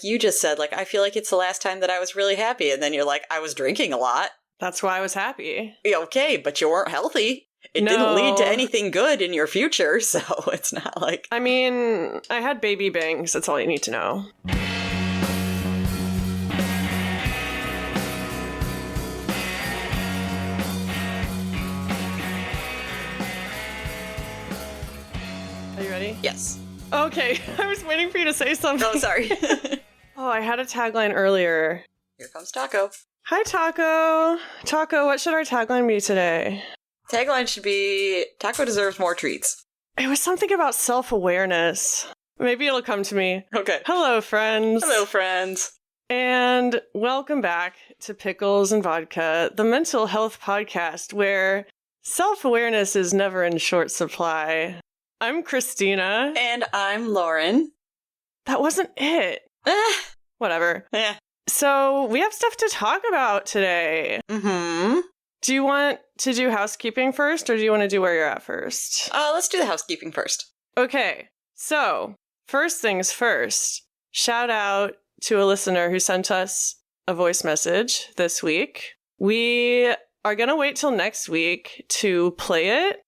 You just said, like, I feel like it's the last time that I was really happy. And then you're like, I was drinking a lot. That's why I was happy. Yeah, okay, but you weren't healthy. It No. didn't lead to anything good in your future, so it's not like... I mean, I had baby bangs. That's all you need to know. Are you ready? Yes. Okay, I was waiting for you to say something. Oh, sorry. Oh, I had a tagline earlier. Here comes Taco. Hi, Taco. Taco, what should our tagline be today? Tagline should be, Taco deserves more treats. It was something about self-awareness. Maybe it'll come to me. Okay. Hello, friends. Hello, friends. And welcome back to Pickles and Vodka, the mental health podcast where self-awareness is never in short supply. I'm Christina. And I'm Lauren. That wasn't it. Whatever. Yeah. So we have stuff to talk about today. Mm-hmm. Do you want to do housekeeping first, or do you want to do where you're at first? Let's do the housekeeping first. Okay. So, first things first. Shout out to a listener who sent us a voice message this week. We are going to wait till next week to play it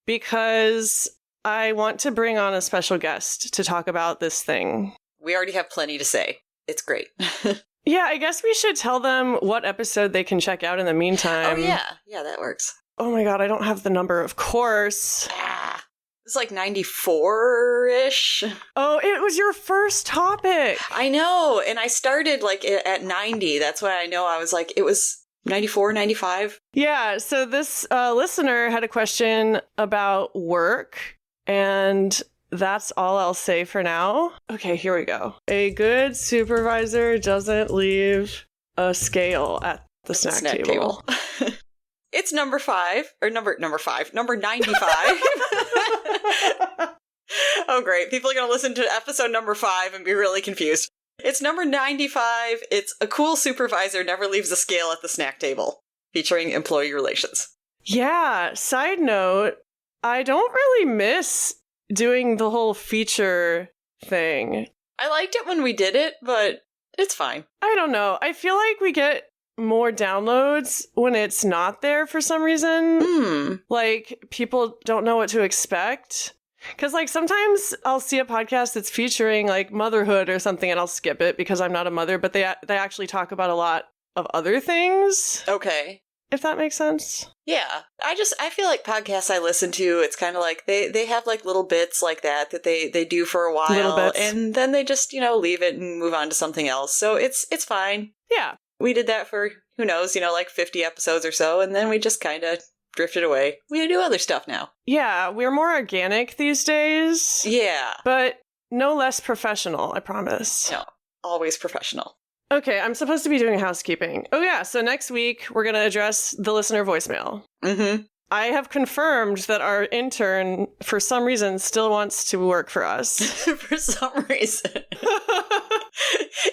because I want to bring on a special guest to talk about this thing. We already have plenty to say. It's great. Yeah, I guess we should tell them what episode they can check out in the meantime. Oh, yeah. Yeah, that works. Oh my god, I don't have the number, of course. It's like 94-ish. Oh, it was your first topic. I know. And I started like at 90. That's why I know I was like, it was 94, 95. Yeah, so this listener had a question about work, and that's all I'll say for now. Okay, here we go. A good supervisor doesn't leave a scale at the snack table. It's number 95. Oh, great. People are going to listen to episode number 5 and be really confused. It's number 95. It's a cool supervisor never leaves a scale at the snack table, featuring employee relations. Yeah, side note, I don't really miss doing the whole feature thing. I liked it when we did it, but it's fine. I don't know. I feel like we get more downloads when it's not there for some reason. Like, people don't know what to expect. Because, like, sometimes I'll see a podcast that's featuring, like, motherhood or something, and I'll skip it because I'm not a mother, but they actually talk about a lot of other things. Okay. If that makes sense. Yeah. I feel like podcasts I listen to, it's kind of like they have like little bits like that they do for a while, and then they just, leave it and move on to something else. So it's fine. Yeah. We did that for, who knows, like 50 episodes or so, and then we just kind of drifted away. We do other stuff now. Yeah, we're more organic these days. Yeah. But no less professional, I promise. No, always professional. Okay, I'm supposed to be doing housekeeping. Oh yeah, so next week we're going to address the listener voicemail. Mm-hmm. I have confirmed that our intern, for some reason, still wants to work for us. For some reason.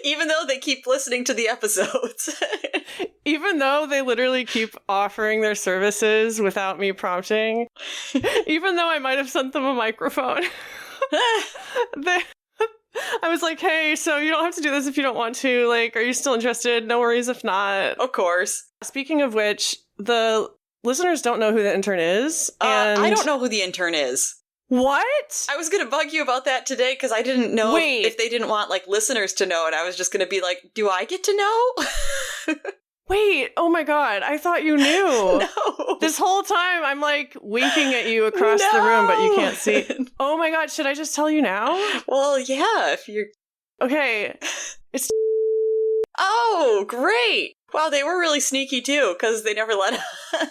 Even though they keep listening to the episodes. Even though they literally keep offering their services without me prompting. Even though I might have sent them a microphone. I was like, hey, so you don't have to do this if you don't want to. Like, are you still interested? No worries if not. Of course. Speaking of which, the listeners don't know who the intern is. And I don't know who the intern is. What? I was going to bug you about that today because I didn't know if they didn't want, like, listeners to know. And I was just going to be like, do I get to know? Wait, oh my god, I thought you knew. No. This whole time I'm like winking at you across the room, but you can't see. Oh my god, should I just tell you now? Well, yeah, if you're... Okay, it's... Oh, great. Wow, they were really sneaky too, because they never let on.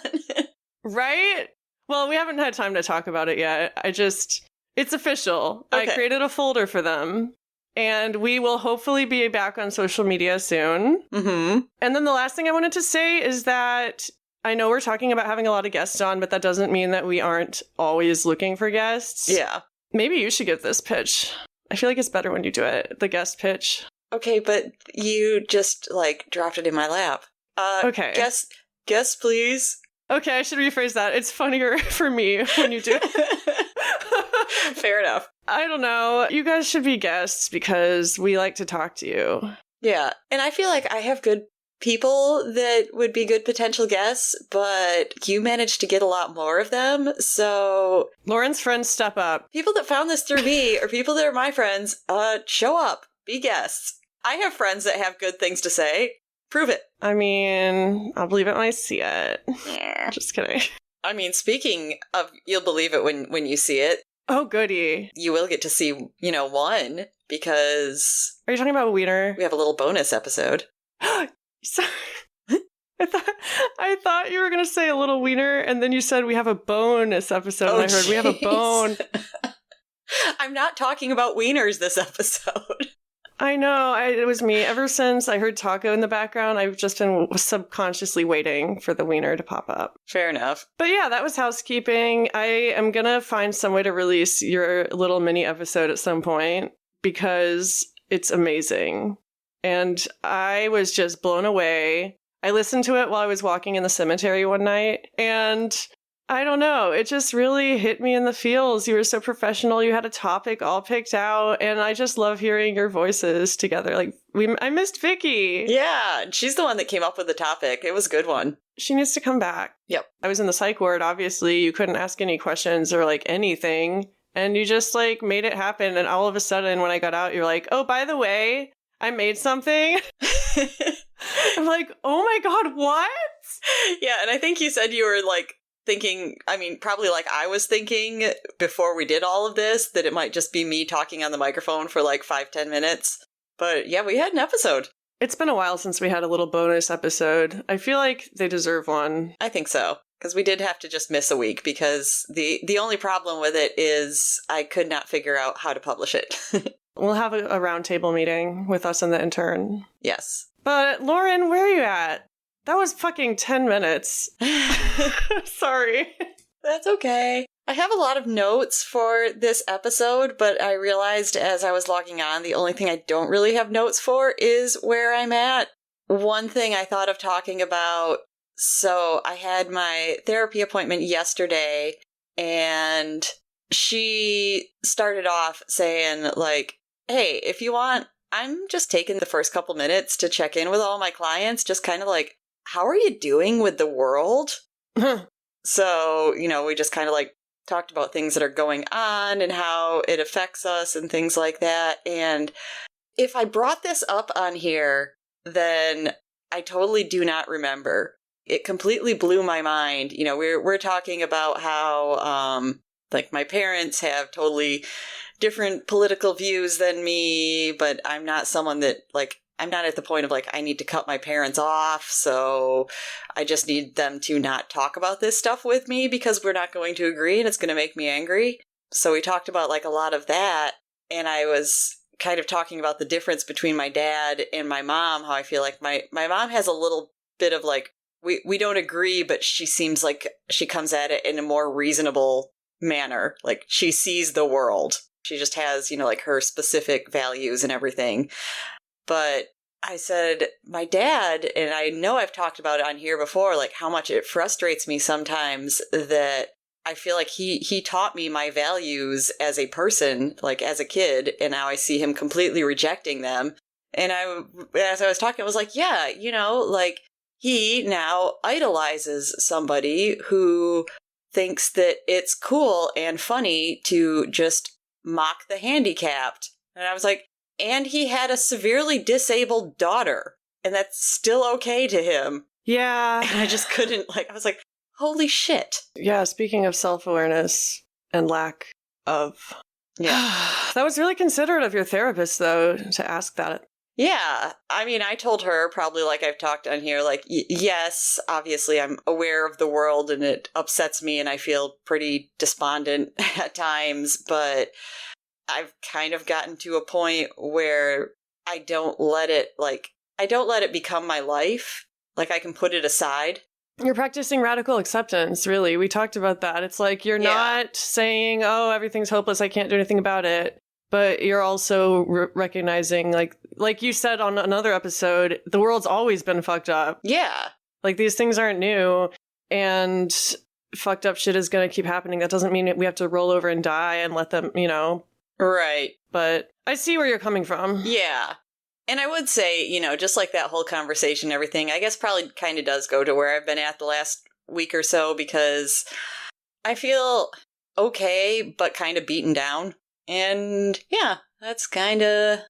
Right? Well, we haven't had time to talk about it yet. It's official. Okay. I created a folder for them. And we will hopefully be back on social media soon. Mm-hmm. And then the last thing I wanted to say is that I know we're talking about having a lot of guests on, but that doesn't mean that we aren't always looking for guests. Yeah. Maybe you should give this pitch. I feel like it's better when you do it, the guest pitch. Okay, but you just, like, dropped it in my lap. Okay. Guess, please. Okay, I should rephrase that. It's funnier for me when you do it. Fair enough. I don't know. You guys should be guests because we like to talk to you. Yeah. And I feel like I have good people that would be good potential guests, but you managed to get a lot more of them. So Lauren's friends step up. People that found this through me or people that are my friends, show up, be guests. I have friends that have good things to say. Prove it. I mean, I'll believe it when I see it. Yeah. Just kidding. I mean, speaking of, you'll believe it when you see it. Oh, goody. You will get to see, one, because... Are you talking about Wiener? We have a little bonus episode. Sorry. I thought you were going to say a little wiener, and then you said we have a bonus episode, and I heard we have a bone. I'm not talking about wieners this episode. I know, it was me. Ever since I heard taco in the background, I've just been subconsciously waiting for the wiener to pop up. Fair enough. But yeah, that was housekeeping. I am going to find some way to release your little mini episode at some point because it's amazing. And I was just blown away. I listened to it while I was walking in the cemetery one night, and I don't know, it just really hit me in the feels. You were so professional. You had a topic all picked out, and I just love hearing your voices together. Like, I missed Vicky. Yeah, she's the one that came up with the topic. It was a good one. She needs to come back. Yep. I was in the psych ward, obviously. You couldn't ask any questions or, anything, and you just, made it happen, and all of a sudden, when I got out, you're like, oh, by the way, I made something. I'm like, oh my God, what? Yeah, and I think you said you were thinking, probably like I was thinking before we did all of this, that it might just be me talking on the microphone for 5-10 minutes. But yeah, we had an episode. It's been a while since we had a little bonus episode. I feel like they deserve one. I think so. Because we did have to just miss a week because the only problem with it is I could not figure out how to publish it. We'll have a roundtable meeting with us and the intern. Yes. But Lauren, where are you at? That was fucking 10 minutes. Sorry. That's okay. I have a lot of notes for this episode, but I realized as I was logging on, the only thing I don't really have notes for is where I'm at. One thing I thought of talking about, so I had my therapy appointment yesterday, and she started off saying, hey, if you want, I'm just taking the first couple minutes to check in with all my clients, just kind of how are you doing with the world? So, we just kind of talked about things that are going on and how it affects us and things like that. And if I brought this up on here, then I totally do not remember. It completely blew my mind. We're talking about how, my parents have totally different political views than me, but I'm not someone that, I'm not at the point of, I need to cut my parents off, so I just need them to not talk about this stuff with me because we're not going to agree and it's going to make me angry. So we talked about, a lot of that, and I was kind of talking about the difference between my dad and my mom, how I feel like my mom has a little bit of, we don't agree, but she seems like she comes at it in a more reasonable manner. She sees the world. She just has, her specific values and everything. But I said, my dad, and I know I've talked about it on here before, how much it frustrates me sometimes that I feel like he taught me my values as a person, as a kid, and now I see him completely rejecting them. And as I was talking, I was like, yeah, he now idolizes somebody who thinks that it's cool and funny to just mock the handicapped. And I was like, and he had a severely disabled daughter, and that's still okay to him. Yeah. And I just couldn't, I was like, holy shit. Yeah, speaking of self-awareness and lack of... Yeah. That was really considerate of your therapist, though, to ask that. Yeah. I told her, probably I've talked on here, yes, obviously I'm aware of the world and it upsets me and I feel pretty despondent at times, but I've kind of gotten to a point where I don't let it become my life. I can put it aside. You're practicing radical acceptance, really. We talked about that. It's you're not saying, oh, everything's hopeless, I can't do anything about it. But you're also recognizing, like you said on another episode, the world's always been fucked up. Yeah. These things aren't new. And fucked up shit is going to keep happening. That doesn't mean we have to roll over and die and let them, Right. But I see where you're coming from. Yeah. And I would say, just like that whole conversation and everything, I guess probably kind of does go to where I've been at the last week or so, because I feel okay, but kind of beaten down. And yeah, that's kind of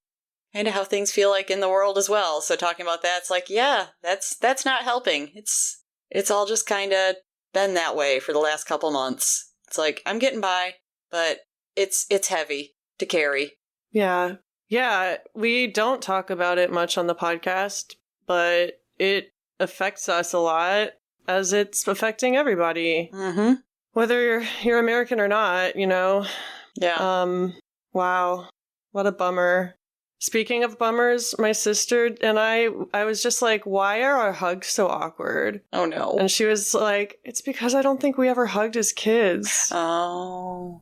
how things feel like in the world as well. So talking about that, it's like, yeah, that's not helping. It's all just kind of been that way for the last couple months. It's like, I'm getting by, but it's heavy to carry. Yeah. Yeah, we don't talk about it much on the podcast, but it affects us a lot, as it's affecting everybody. Mm-hmm. Whether you're American or not, Yeah. Wow. What a bummer. Speaking of bummers, my sister and I was just like, why are our hugs so awkward? Oh, no. And she was like, it's because I don't think we ever hugged as kids. Oh.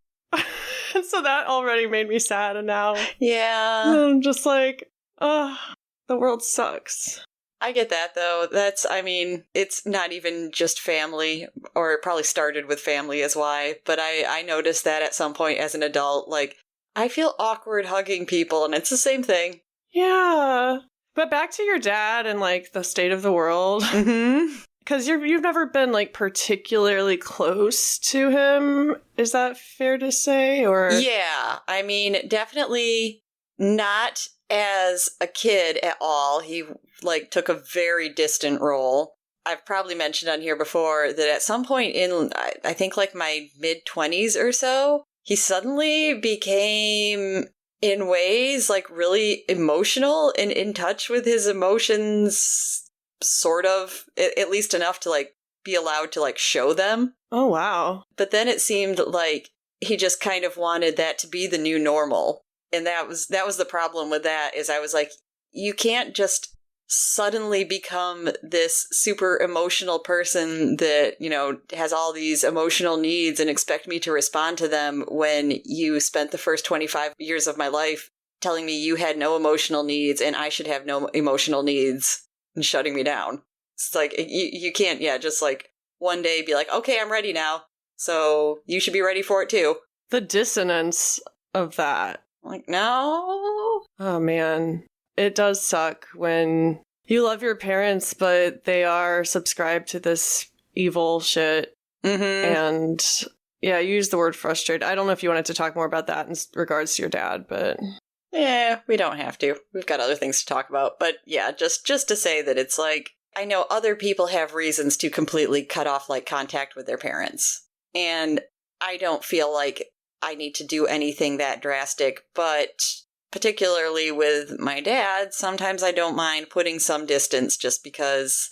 And so that already made me sad, and now Yeah. I'm just like, oh, the world sucks. I get that, though. It's not even just family, or it probably started with family is why, but I noticed that at some point as an adult, like, I feel awkward hugging people, and it's the same thing. Yeah. But back to your dad and, like, the state of the world. Mm-hmm. Because you've never been, like, particularly close to him. Is that fair to say? Or Yeah. Definitely not as a kid at all. He, like, took a very distant role. I've probably mentioned on here before that at some point in, I think, like, my mid-20s or so, he suddenly became, in ways, like, really emotional and in touch with his emotions, sort of, at least enough to, like, be allowed to, like, show them. Oh, wow. But then it seemed like he just kind of wanted that to be the new normal. And that was the problem with that, is I was like, you can't just suddenly become this super emotional person that, has all these emotional needs and expect me to respond to them when you spent the first 25 years of my life telling me you had no emotional needs and I should have no emotional needs and shutting me down. It's like, you can't, just like one day be like, okay, I'm ready now, so you should be ready for it too. The dissonance of that. Like, no. Oh, man. It does suck when you love your parents, but they are subscribed to this evil shit. Mm-hmm. And yeah, you used the word frustrated. I don't know if you wanted to talk more about that in regards to your dad, but yeah, we don't have to. We've got other things to talk about. But yeah, just to say that it's like, I know other people have reasons to completely cut off, like, contact with their parents. And I don't feel like I need to do anything that drastic, but particularly with my dad, sometimes I don't mind putting some distance just because,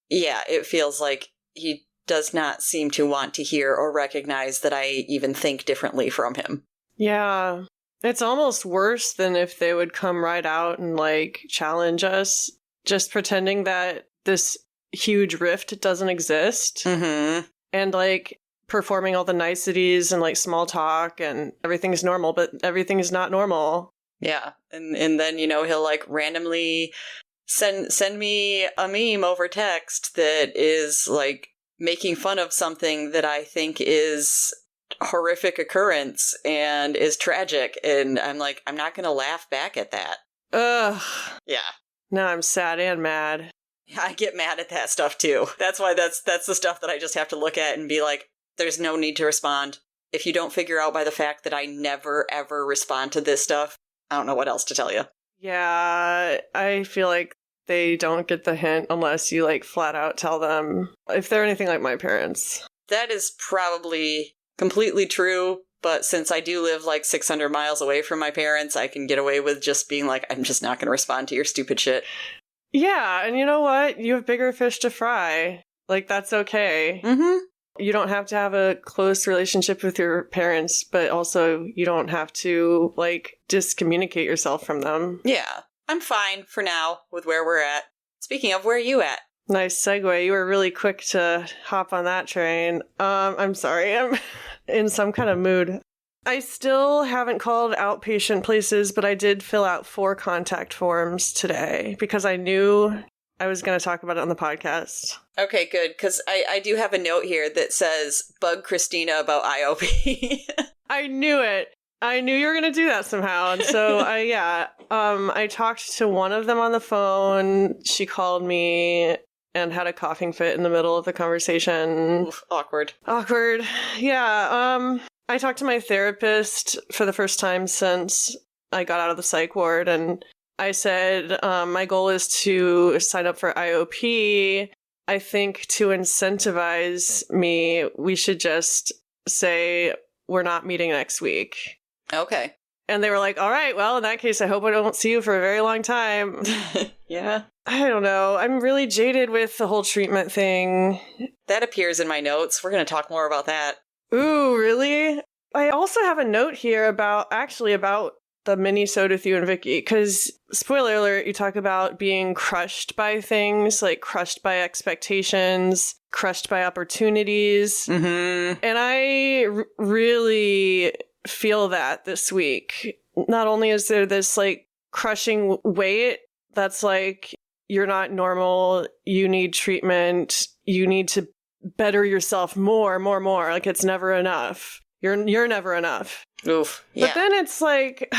yeah, it feels like he does not seem to want to hear or recognize that I even think differently from him. Yeah. It's almost worse than if they would come right out and, like, challenge us, just pretending that this huge rift doesn't exist. Mm-hmm. And, like, performing all the niceties and, like, small talk and everything's normal, but everything is not normal. Yeah. And then, he'll, like, randomly send me a meme over text that is, like, making fun of something that I think is horrific occurrence and is tragic, and I'm like, I'm not gonna laugh back at that. Ugh. Yeah. Now I'm sad and mad. I get mad at that stuff too. That's why that's the stuff that I just have to look at and be like, there's no need to respond. If you don't figure out by the fact that I never ever respond to this stuff, I don't know what else to tell you. Yeah, I feel like they don't get the hint unless you, like, flat out tell them, if they're anything like my parents. That is probably completely true, but since I do live, like, 600 miles away from my parents, I can get away with just being like, I'm just not going to respond to your stupid shit. Yeah, and you know what? You have bigger fish to fry. Like, that's okay. Mm-hmm. You don't have to have a close relationship with your parents, but also you don't have to, like, discommunicate yourself from them. Yeah, I'm fine for now with where we're at. Speaking of, where are you at? Nice segue. You were really quick to hop on that train. I'm sorry. I'm in some kind of mood. I still haven't called outpatient places, but I did fill out 4 contact forms today because I knew I was going to talk about it on the podcast. Okay, good, because I do have a note here that says, bug Christina about IOP. I knew it. I knew you were going to do that somehow. And so, I talked to one of them on the phone. She called me and had a coughing fit in the middle of the conversation. Oof, awkward. Yeah. I talked to my therapist for the first time since I got out of the psych ward, and I said, my goal is to sign up for IOP. I think to incentivize me, we should just say we're not meeting next week. Okay. And they were like, all right, well, in that case, I hope I don't see you for a very long time. Yeah. I don't know. I'm really jaded with the whole treatment thing. That appears in my notes. We're going to talk more about that. Ooh, really? I also have a note here about the mini-sode with you and Vicky, because, spoiler alert, you talk about being crushed by things, like crushed by expectations, crushed by opportunities. Mm-hmm. And I really feel that this week. Not only is there this, like, crushing weight that's like, you're not normal, you need treatment, you need to better yourself more. Like, it's never enough. You're never enough. Oof. Yeah. But then it's like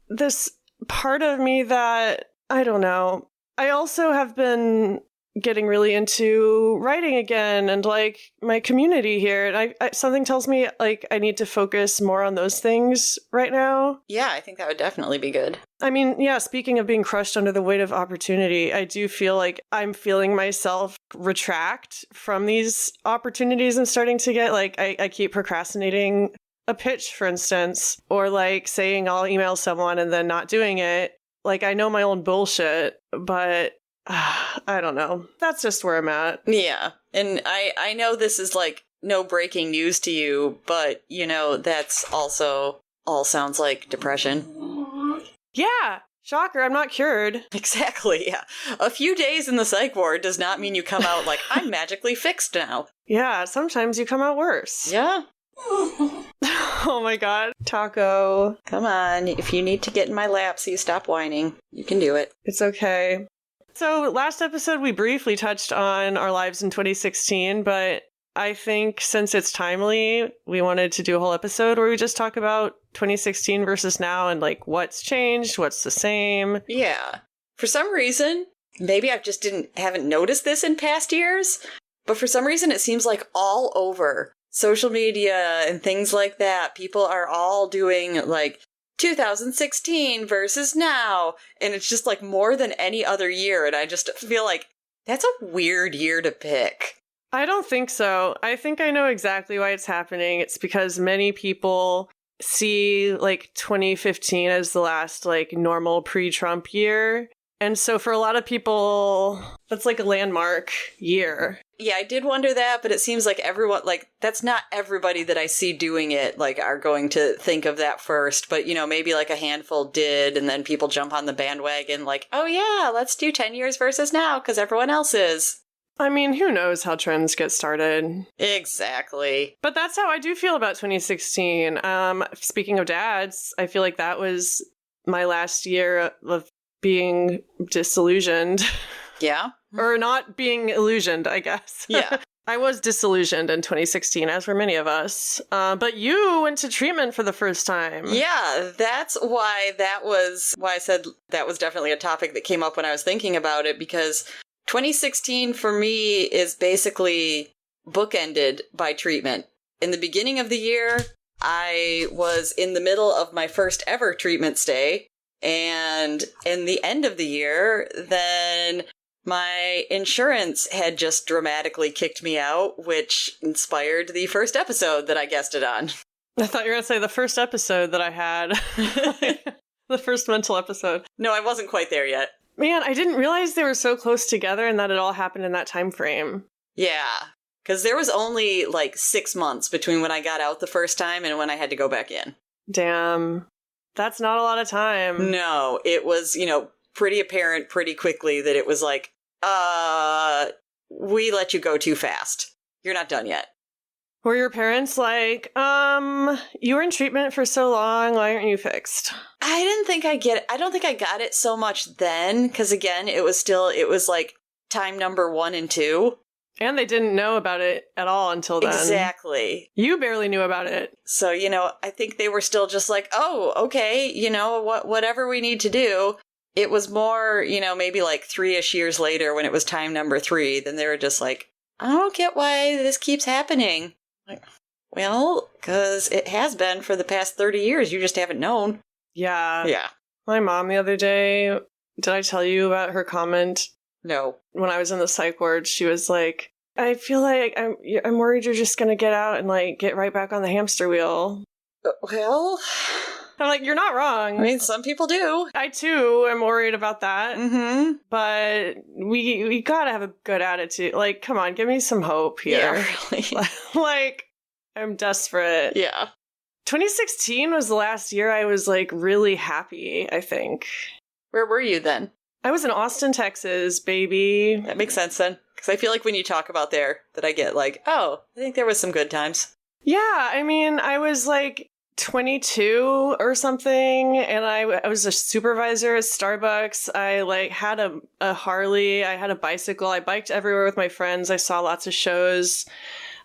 this part of me that, I don't know. I also have been getting really into writing again and like my community here. And I something tells me like I need to focus more on those things right now. Yeah, I think that would definitely be good. I mean, yeah, speaking of being crushed under the weight of opportunity, I do feel like I'm feeling myself retract from these opportunities and starting to get like, I keep procrastinating a pitch, for instance, or like saying I'll email someone and then not doing it. Like, I know my own bullshit, but I don't know. That's just where I'm at. Yeah. And I know this is like no breaking news to you, but you know, that's also all sounds like depression. Yeah. Shocker, I'm not cured. Exactly, yeah. A few days in the psych ward does not mean you come out like, I'm magically fixed now. Yeah, sometimes you come out worse. Yeah. Oh my god. Taco. Come on, if you need to get in my lap so you stop whining, you can do it. It's okay. So last episode we briefly touched on our lives in 2016, but I think since it's timely, we wanted to do a whole episode where we just talk about 2016 versus now and like what's changed, what's the same. Yeah. For some reason, maybe I just haven't noticed this in past years, but for some reason it seems like all over social media and things like that, people are all doing like 2016 versus now, and it's just like more than any other year, and I just feel like that's a weird year to pick. I don't think so. I think I know exactly why it's happening. It's because many people see like 2015 as the last like normal pre-Trump year. And so for a lot of people, that's like a landmark year. Yeah, I did wonder that, but it seems like everyone, like, that's not everybody that I see doing it, like, are going to think of that first. But, you know, maybe like a handful did, and then people jump on the bandwagon like, oh yeah, let's do 10 years versus now, because everyone else is. I mean, who knows how trends get started? Exactly. But that's how I do feel about 2016. Speaking of dads, I feel like that was my last year of being disillusioned. Yeah. Or not being illusioned, I guess. Yeah. I was disillusioned in 2016, as were many of us. But you went to treatment for the first time. Yeah, that's why I said that was definitely a topic that came up when I was thinking about it, because 2016 for me is basically bookended by treatment. In the beginning of the year, I was in the middle of my first ever treatment stay. And in the end of the year, then my insurance had just dramatically kicked me out, which inspired the first episode that I guested on. I thought you were going to say the first episode that I had. The first mental episode. No, I wasn't quite there yet. Man, I didn't realize they were so close together and that it all happened in that time frame. Yeah, because there was only like 6 months between when I got out the first time and when I had to go back in. Damn. That's not a lot of time. No, it was, pretty apparent pretty quickly that it was like, we let you go too fast. You're not done yet. Were your parents like, you were in treatment for so long, why aren't you fixed? I didn't think I get it. I don't think I got it so much then, because again, it was like time number 1 and 2. And they didn't know about it at all until then. Exactly. You barely knew about it. So, I think they were still just like, oh, okay, whatever we need to do. It was more, maybe like 3-ish years later when it was time number 3, then they were just like, I don't get why this keeps happening. Like, well, because it has been for the past 30 years. You just haven't known. Yeah. Yeah. My mom the other day, did I tell you about her comment? No. When I was in the psych ward, she was like, I feel like I'm worried you're just going to get out and like get right back on the hamster wheel. Well, I'm like, you're not wrong. I mean, some people do. I too am worried about that. Mm-hmm. But we gotta have a good attitude. Like, come on, give me some hope here. Yeah, really. Like, I'm desperate. Yeah. 2016 was the last year I was like really happy, I think. Where were you then? I was in Austin, Texas, baby. That makes sense then. Because I feel like when you talk about there, that I get like, oh, I think there was some good times. Yeah, I mean, I was like 22 or something, and I was a supervisor at Starbucks. I like had a Harley, I had a bicycle, I biked everywhere with my friends, I saw lots of shows.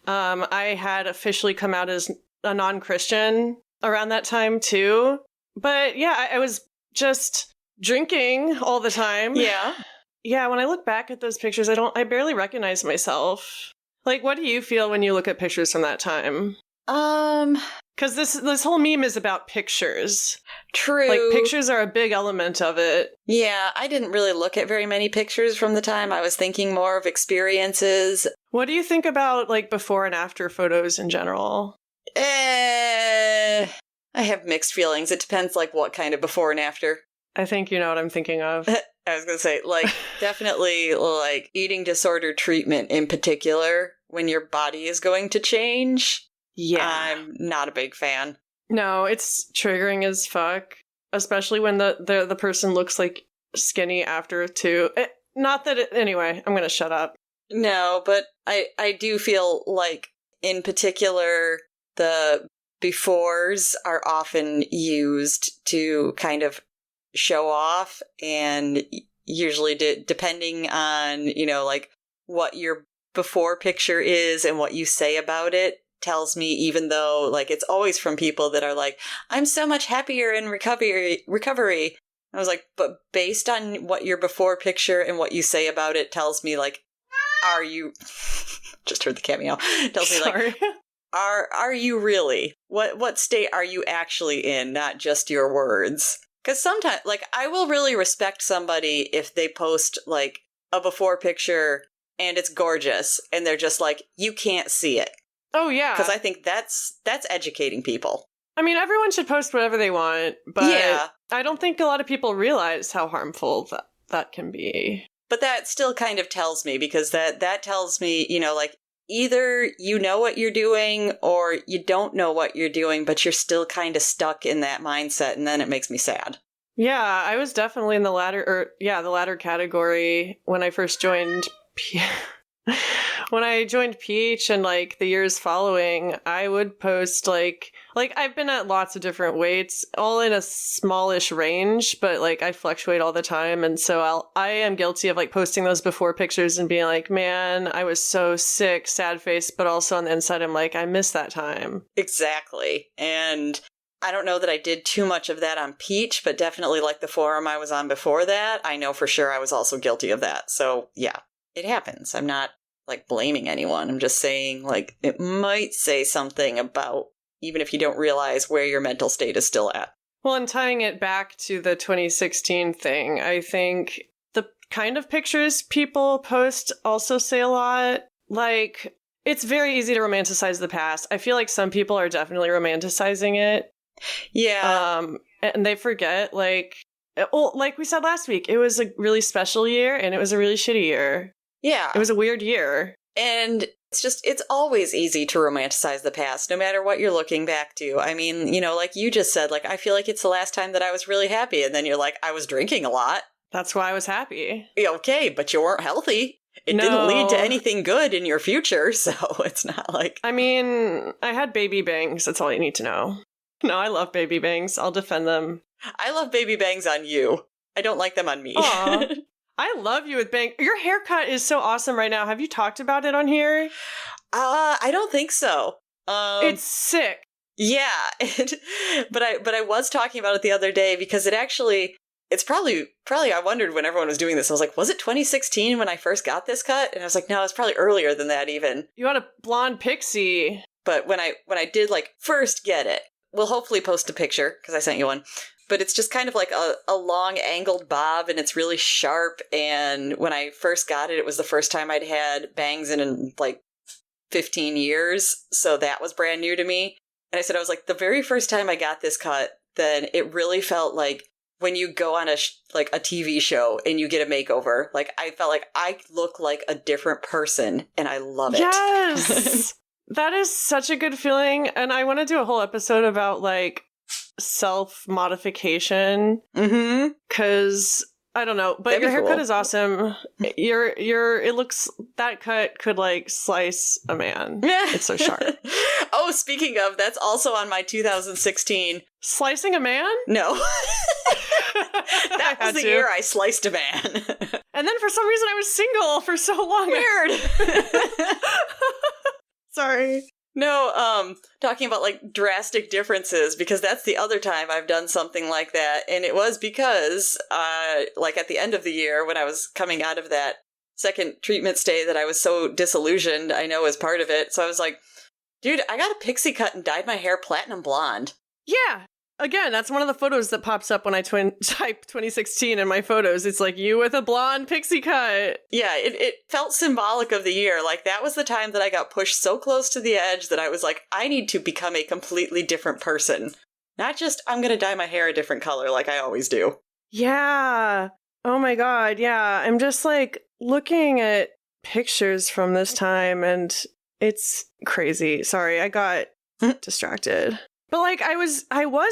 I had officially come out as a non-Christian around that time too. But yeah, I was just drinking all the time. Yeah. Yeah, when I look back at those pictures, I barely recognize myself. Like, what do you feel when you look at pictures from that time? Because this whole meme is about pictures. True. Like, pictures are a big element of it. Yeah, I didn't really look at very many pictures from the time. I was thinking more of experiences. What do you think about, like, before and after photos in general? I have mixed feelings. It depends, like, what kind of before and after. I think you know what I'm thinking of. I was going to say, like, definitely, like, eating disorder treatment in particular, when your body is going to change. Yeah. I'm not a big fan. No, it's triggering as fuck. Especially when the person looks, like, skinny after, too. Not that it... Anyway, I'm going to shut up. No, but I do feel like, in particular, the befores are often used to kind of show off, and usually depending on, like, what your before picture is and what you say about it tells me, even though, like, it's always from people that are like, I'm so much happier in recovery. I was like, but based on what your before picture and what you say about it tells me, like, are you... Just heard the cat meow. Tells me, like, are you really? What state are you actually in, not just your words? Because sometimes, like, I will really respect somebody if they post, like, a before picture and it's gorgeous, and they're just like, you can't see it. Oh, yeah. Because I think that's educating people. I mean, everyone should post whatever they want, but yeah. I don't think a lot of people realize how harmful that can be. But that still kind of tells me, because that tells me, like, either you know what you're doing or you don't know what you're doing, but you're still kind of stuck in that mindset, and then it makes me sad. Yeah, I was definitely in the latter category when I first joined when I joined Peach, and like the years following, I would post like I've been at lots of different weights, all in a smallish range, but like I fluctuate all the time, and so I am guilty of like posting those before pictures and being like, man, I was so sick, sad face, but also on the inside I'm like, I miss that time. Exactly. And I don't know that I did too much of that on Peach, but definitely like the forum I was on before that, I know for sure I was also guilty of that. So yeah, it happens. I'm not like blaming anyone. I'm just saying, like, it might say something about, even if you don't realize where your mental state is still at. Well, and tying it back to the 2016 thing, I think the kind of pictures people post also say a lot. Like, it's very easy to romanticize the past. I feel like some people are definitely romanticizing it. Yeah. And they forget, like we said last week, it was a really special year and it was a really shitty year. Yeah. It was a weird year. And it's always easy to romanticize the past, no matter what you're looking back to. I mean, like you just said, like, I feel like it's the last time that I was really happy. And then you're like, I was drinking a lot. That's why I was happy. Okay, but you weren't healthy. it didn't lead to anything good in your future, so it's not like... I mean, I had baby bangs. That's all you need to know. No, I love baby bangs. I'll defend them. I love baby bangs on you. I don't like them on me. Aw. I love you with bangs. Your haircut is so awesome right now. Have you talked about it on here? I don't think so. It's sick. Yeah, but I was talking about it the other day because it's probably I wondered when everyone was doing this. I was like, was it 2016 when I first got this cut? And I was like, no, it's probably earlier than that even. You had a blonde pixie. But when I did like first get it, we'll hopefully post a picture because I sent you one. But it's just kind of like a long angled bob and it's really sharp. And when I first got it, it was the first time I'd had bangs in like 15 years. So that was brand new to me. And I was like, the very first time I got this cut, then it really felt like when you go on a TV show and you get a makeover, like I felt like I look like a different person and I love it. Yes. That is such a good feeling. And I want to do a whole episode about like self-modification. Mm-hmm. Because I don't know, but your haircut is awesome. It looks, that cut could like slice a man. It's so sharp. Oh, speaking of, that's also on my 2016. Slicing a man? No. That was the year I sliced a man. And then for some reason I was single for so long. Weird. Sorry. No, talking about like drastic differences, because that's the other time I've done something like that. And it was because, like at the end of the year when I was coming out of that second treatment stay that I was so disillusioned, I know as part of it. So I was like, dude, I got a pixie cut and dyed my hair platinum blonde. Yeah. Again, that's one of the photos that pops up when I type 2016 in my photos. It's like you with a blonde pixie cut. Yeah, it felt symbolic of the year. Like that was the time that I got pushed so close to the edge that I was like, I need to become a completely different person. Not just, I'm going to dye my hair a different color like I always do. Yeah. Oh my God. Yeah. I'm just like looking at pictures from this time and it's crazy. Sorry, I got distracted. But like I was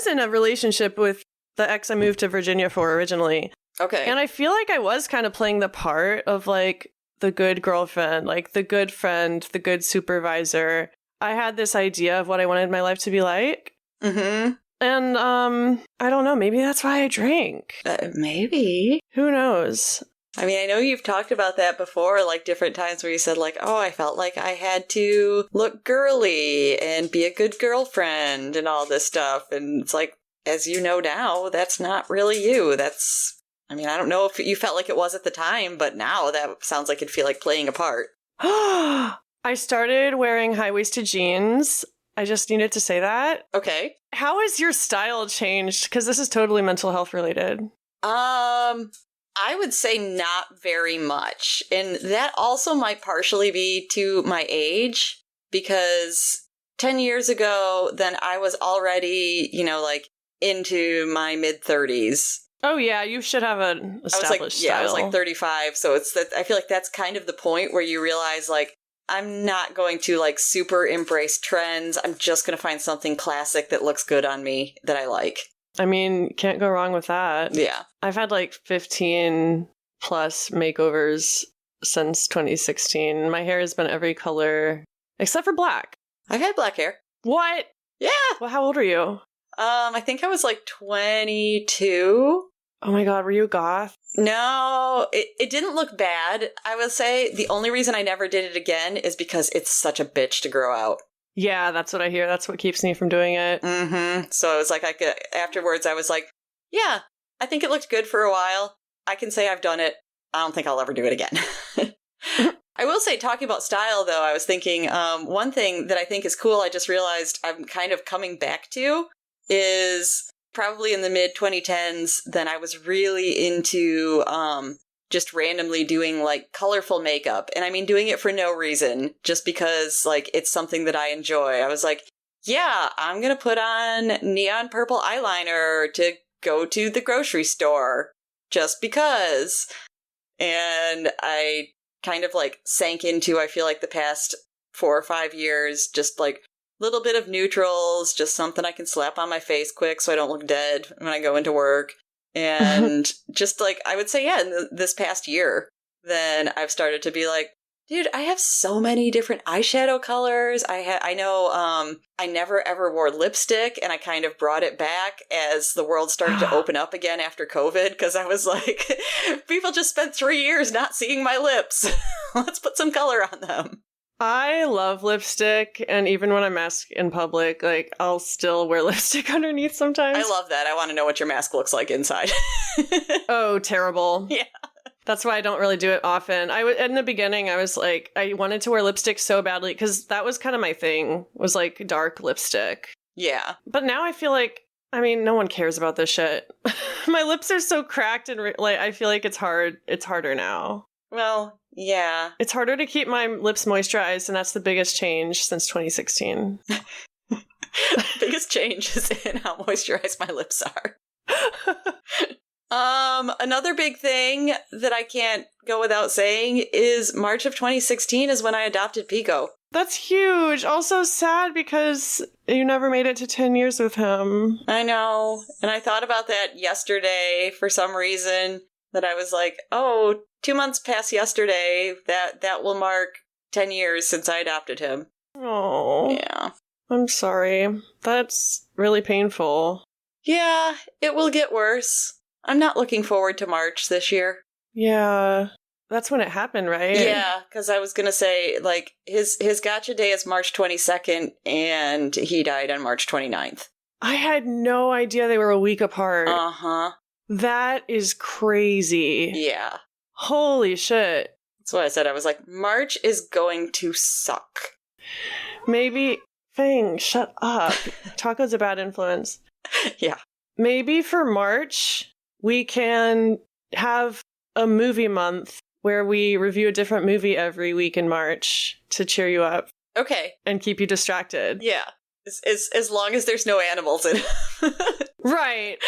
in a relationship with the ex I moved to Virginia for originally. Okay. And I feel like I was kind of playing the part of like the good girlfriend, like the good friend, the good supervisor. I had this idea of what I wanted my life to be like. Mm-hmm. And I don't know, maybe that's why I drank. Maybe. Who knows? I mean, I know you've talked about that before, like different times where you said like, oh, I felt like I had to look girly and be a good girlfriend and all this stuff. And it's like, as you know now, that's not really you. I mean, I don't know if you felt like it was at the time, but now that sounds like it'd feel like playing a part. I started wearing high-waisted jeans. I just needed to say that. Okay. How has your style changed? Because this is totally mental health related. I would say not very much. And that also might partially be to my age, because 10 years ago, then I was already, like into my mid-30s. Oh, yeah, you should have an established style. Yeah, I was like 35. So I feel like that's kind of the point where you realize, like, I'm not going to, like, super embrace trends. I'm just going to find something classic that looks good on me that I like. I mean, can't go wrong with that. Yeah. I've had like 15 plus makeovers since 2016. My hair has been every color except for black. I've had black hair. What? Yeah. Well, how old are you? I think I was like 22. Oh my God, were you goth? No, it didn't look bad. I would say the only reason I never did it again is because it's such a bitch to grow out. Yeah, that's what I hear. That's what keeps me from doing it. Mm-hmm. So it was like afterwards I was like, yeah, I think it looked good for a while. I can say I've done it. I don't think I'll ever do it again. I will say, talking about style, though, I was thinking one thing that I think is cool, I just realized I'm kind of coming back to, is probably in the mid-2010s, then I was really into just randomly doing, like, colorful makeup. And I mean, doing it for no reason, just because, like, it's something that I enjoy. I was like, yeah, I'm going to put on neon purple eyeliner to go to the grocery store, just because. And I kind of, like, sank into, I feel like, the past 4 or 5 years, just, like, little bit of neutrals, just something I can slap on my face quick so I don't look dead when I go into work. And just, like, I would say, yeah, in this past year, then I've started to be like, dude, I have so many different eyeshadow colors. I know I never ever wore lipstick, and I kind of brought it back as the world started to open up again after COVID, because I was like, people just spent 3 years not seeing my lips. Let's put some color on them. I love lipstick, and even when I mask in public, like, I'll still wear lipstick underneath sometimes. I love that. I want to know what your mask looks like inside. Oh, terrible. Yeah. That's why I don't really do it often. In the beginning, I was like, I wanted to wear lipstick so badly, because that was kind of my thing, was like dark lipstick. Yeah. But now I feel like, I mean, no one cares about this shit. My lips are so cracked, and like, I feel like it's harder now. Well, yeah. It's harder to keep my lips moisturized, and that's the biggest change since 2016. Biggest change is in how moisturized my lips are. Another big thing that I can't go without saying is March of 2016 is when I adopted Pico. That's huge. Also sad because you never made it to 10 years with him. I know. And I thought about that yesterday for some reason, that I was like, oh, 2 months past yesterday, that will mark 10 years since I adopted him. Oh. Yeah. I'm sorry. That's really painful. Yeah, it will get worse. I'm not looking forward to March this year. Yeah. That's when it happened, right? Yeah, because I was going to say, like, his gotcha day is March 22nd, and he died on March 29th. I had no idea they were a week apart. Uh-huh. That is crazy. Yeah. Holy shit. That's what I said. I was like, March is going to suck. Maybe... Fang, shut up. Taco's a bad influence. Yeah. Maybe for March, we can have a movie month where we review a different movie every week in March to cheer you up. Okay. And keep you distracted. Yeah. As long as there's no animals in it. Right.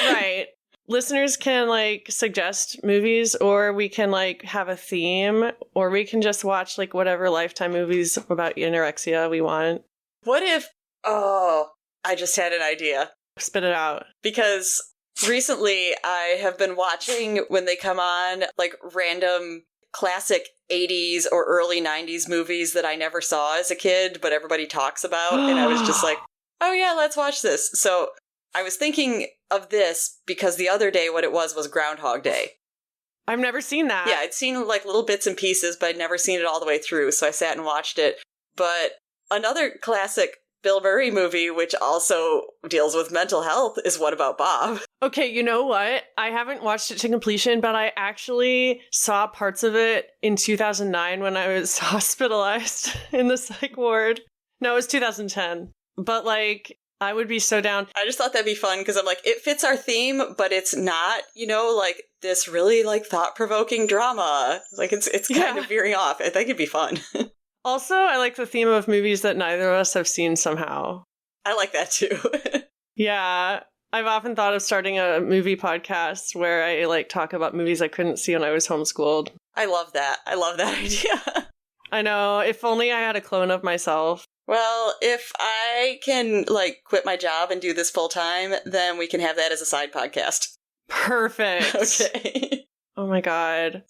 Listeners can, like, suggest movies, or we can, like, have a theme, or we can just watch, like, whatever Lifetime movies about anorexia we want. What if... Oh, I just had an idea. Spit it out. Because recently I have been watching, when they come on, like, random classic 80s or early 90s movies that I never saw as a kid, but everybody talks about, and I was just like, oh yeah, let's watch this. So I was thinking of this because the other day what it was Groundhog Day. I've never seen that. Yeah, I'd seen, like, little bits and pieces, but I'd never seen it all the way through, so I sat and watched it. But another classic Bill Murray movie, which also deals with mental health, is What About Bob? Okay, you know what? I haven't watched it to completion, but I actually saw parts of it in 2009 when I was hospitalized in the psych ward. No, it was 2010. But, like, I would be so down. I just thought that'd be fun, because I'm like, it fits our theme, but it's not, you know, like, this really, like, thought-provoking drama. Like, it's kind of veering off. I think it'd be fun. Also, I like the theme of movies that neither of us have seen somehow. I like that too. Yeah. I've often thought of starting a movie podcast where I, like, talk about movies I couldn't see when I was homeschooled. I love that. I love that idea. I know. If only I had a clone of myself. Well, if I can, like, quit my job and do this full time, then we can have that as a side podcast. Perfect. Okay. Oh my god.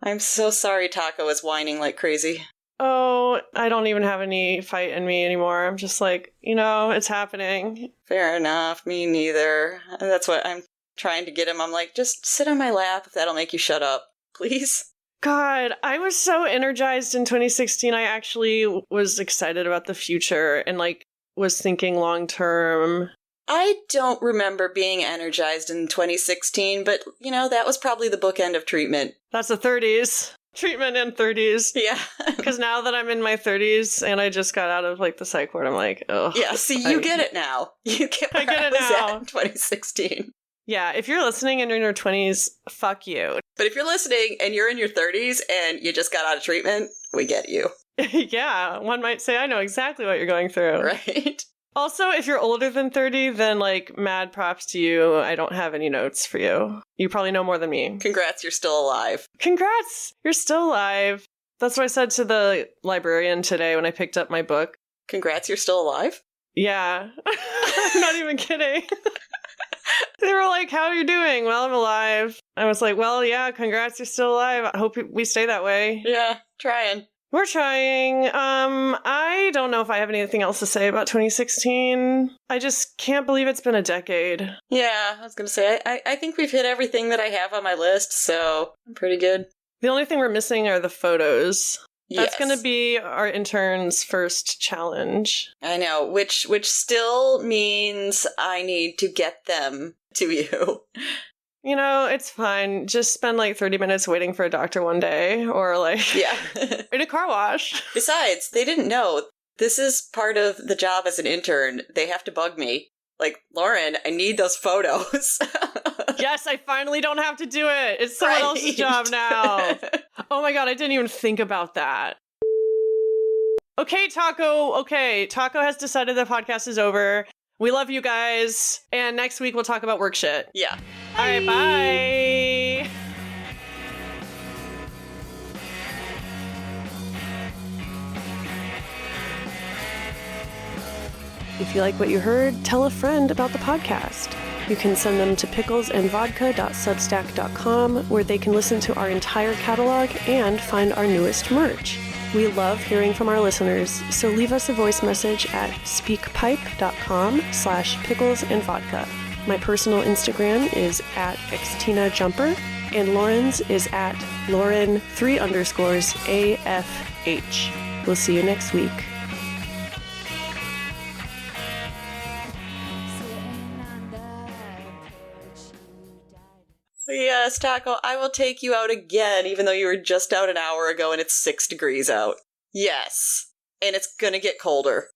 I'm so sorry Taco is whining like crazy. Oh, I don't even have any fight in me anymore. I'm just like, you know, it's happening. Fair enough. Me neither. That's what I'm trying to get him. I'm like, just sit on my lap if that'll make you shut up, please. God, I was so energized in 2016. I actually was excited about the future and, like, was thinking long term. I don't remember being energized in 2016, but, you know, that was probably the bookend of treatment. That's the 30s. Treatment in 30s. Yeah. Because now that I'm in my 30s and I just got out of, like, the psych ward, I'm like, oh. Yeah, see, you get it now. You get where I was at in 2016. Yeah, if you're listening and you're in your 20s, fuck you. But if you're listening and you're in your 30s and you just got out of treatment, we get you. Yeah, one might say I know exactly what you're going through. Right. Also, if you're older than 30, then, like, mad props to you. I don't have any notes for you. You probably know more than me. Congrats, you're still alive. Congrats! You're still alive. That's what I said to the librarian today when I picked up my book. Congrats, you're still alive? Yeah. I'm not even kidding. They were like, how are you doing? Well, I'm alive. I was like, well, yeah, congrats, you're still alive. I hope we stay that way. Yeah, trying. We're trying. I don't know if I have anything else to say about 2016. I just can't believe it's been a decade. Yeah, I was going to say, I think we've hit everything that I have on my list, so I'm pretty good. The only thing we're missing are the photos. That's Yes. going to be our intern's first challenge. I know, which still means I need to get them to you. You know, it's fine. Just spend like 30 minutes waiting for a doctor one day, or like Yeah. in a car wash. Besides, they didn't know. This is part of the job as an intern. They have to bug me. Like, Lauren, I need those photos. Yes, I finally don't have to do it. It's someone Right. else's job now. Oh my god, I didn't even think about that. Okay, Taco. Okay, Taco has decided the podcast is over. We love you guys. And next week we'll talk about work shit. Yeah. All right, bye. If you like what you heard, tell a friend about the podcast. You can send them to picklesandvodka.substack.com, where they can listen to our entire catalog and find our newest merch. We love hearing from our listeners, so leave us a voice message at speakpipe.com/picklesandvodka. My personal Instagram is at xtinajumper, and Lauren's is at Lauren3_AFH. We'll see you next week. Yes, Taco, I will take you out again, even though you were just out an hour ago and it's 6 degrees out. Yes. And it's gonna get colder.